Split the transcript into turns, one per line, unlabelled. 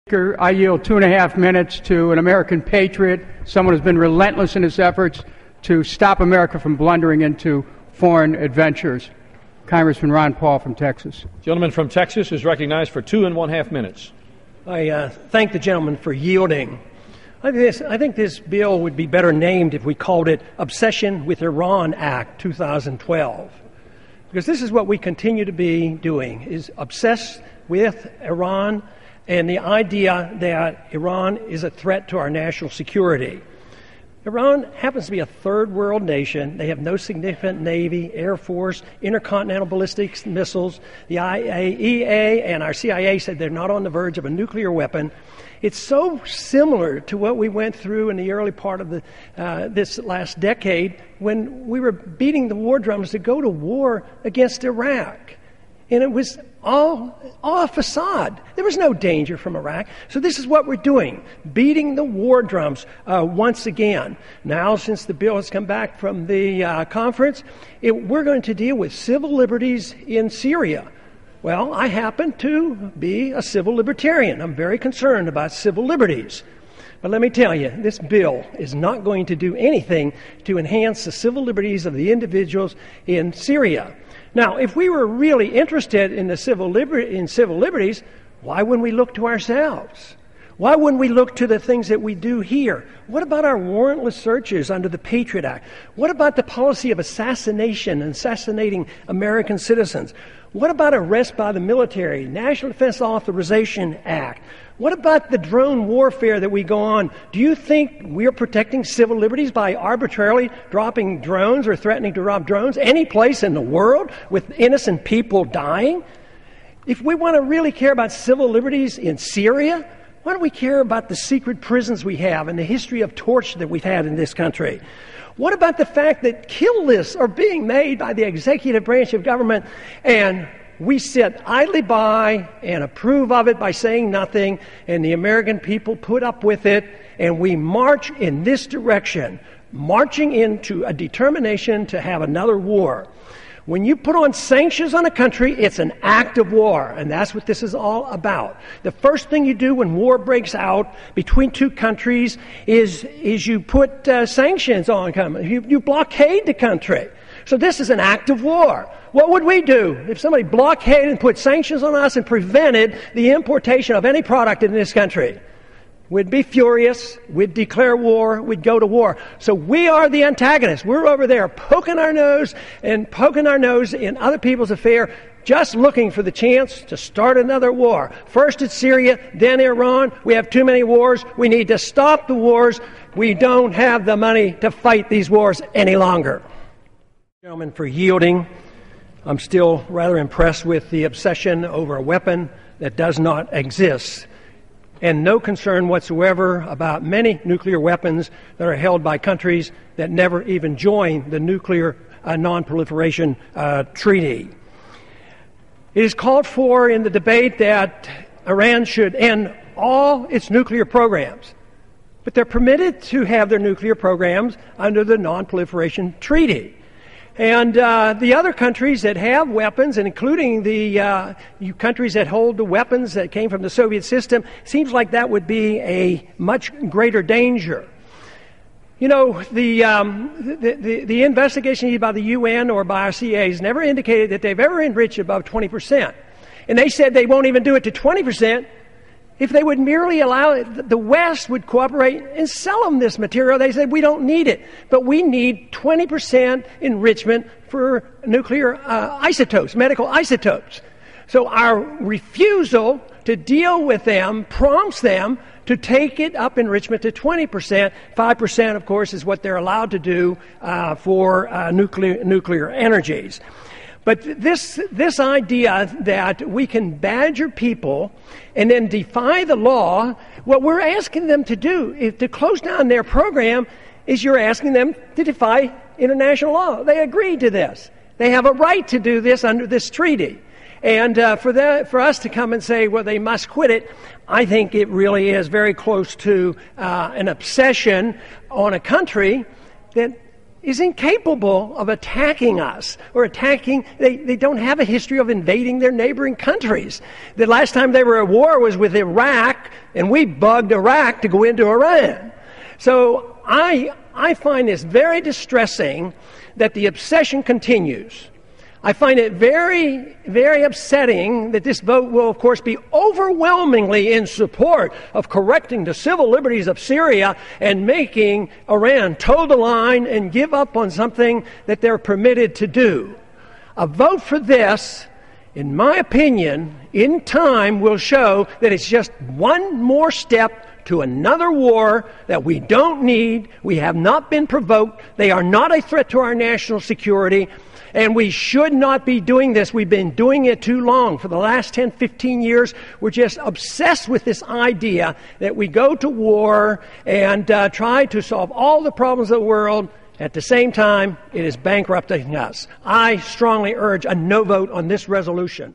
I yield 2.5 minutes to an American patriot, someone who's been relentless in his efforts to stop America from blundering into foreign adventures. Congressman Ron Paul from Texas.
The gentleman from Texas is recognized for 2.5 minutes.
I thank the gentleman for yielding. I think this bill would be better named if we called it Obsession with Iran Act 2012. Because this is what we continue to be doing, is obsessed with Iran and the idea that Iran is a threat to our national security. Iran happens to be a third world nation. They have no significant Navy, Air Force, intercontinental ballistic missiles. The IAEA and our CIA said they're not on the verge of a nuclear weapon. It's so similar to what we went through in the early part of this last decade when we were beating the war drums to go to war against Iraq. And it was all a facade. There was no danger from Iraq. So this is what we're doing, beating the war drums once again. Now, since the bill has come back from the conference, we're going to deal with civil liberties in Syria. Well, I happen to be a civil libertarian. I'm very concerned about civil liberties. But let me tell you, this bill is not going to do anything to enhance the civil liberties of the individuals in Syria. Now, if we were really interested in the civil liberties, why wouldn't we look to ourselves? Why wouldn't we look to the things that we do here? What about our warrantless searches under the Patriot Act? What about the policy of assassination and assassinating American citizens? What about arrest by the military, National Defense Authorization Act? What about the drone warfare that we go on? Do you think we're protecting civil liberties by arbitrarily dropping drones or threatening to drop drones any place in the world with innocent people dying? If we want to really care about civil liberties in Syria, why don't we care about the secret prisons we have and the history of torture that we've had in this country? What about the fact that kill lists are being made by the executive branch of government and we sit idly by and approve of it by saying nothing, and the American people put up with it, and we march in this direction, marching into a determination to have another war. When you put on sanctions on a country, it's an act of war, and that's what this is all about. The first thing you do when war breaks out between two countries is you put sanctions on them. You blockade the country. So this is an act of war. What would we do if somebody blockaded and put sanctions on us and prevented the importation of any product in this country? We'd be furious. We'd declare war. We'd go to war. So we are the antagonists. We're over there poking our nose in other people's affair, just looking for the chance to start another war. First it's Syria, then Iran. We have too many wars. We need to stop the wars. We don't have the money to fight these wars any longer. Gentlemen, for yielding. I'm still rather impressed with the obsession over a weapon that does not exist, and no concern whatsoever about many nuclear weapons that are held by countries that never even joined the Nuclear Non-Proliferation Treaty. It is called for in the debate that Iran should end all its nuclear programs, but they're permitted to have their nuclear programs under the Non-Proliferation Treaty. And the other countries that have weapons, and including the countries that hold the weapons that came from the Soviet system, seems like that would be a much greater danger. You know, the investigation by the UN or by our CIA has never indicated that they've ever enriched above 20%. And they said they won't even do it to 20%. If they would merely allow it, the West would cooperate and sell them this material. They said, we don't need it, but we need 20% enrichment for nuclear isotopes, medical isotopes. So our refusal to deal with them prompts them to take it up enrichment to 20%. 5%, of course, is what they're allowed to do for nuclear energies. But this idea that we can badger people and then defy the law, what we're asking them to do, if to close down their program, is you're asking them to defy international law. They agreed to this. They have a right to do this under this treaty. And for us to come and say, well, they must quit it, I think it really is very close to an obsession on a country that is incapable of attacking us or attacking. They don't have a history of invading their neighboring countries. The last time they were at war was with Iraq, and we bugged Iraq to go into Iran. So I find this very distressing that the obsession continues. I find it very, very upsetting that this vote will, of course, be overwhelmingly in support of correcting the civil liberties of Syria and making Iran toe the line and give up on something that they're permitted to do. A vote for this, in my opinion, in time will show that it's just one more step to another war that we don't need. We have not been provoked. They are not a threat to our national security. And we should not be doing this. We've been doing it too long. For the last 10, 15 years, we're just obsessed with this idea that we go to war and try to solve all the problems of the world. At the same time, it is bankrupting us. I strongly urge a no vote on this resolution.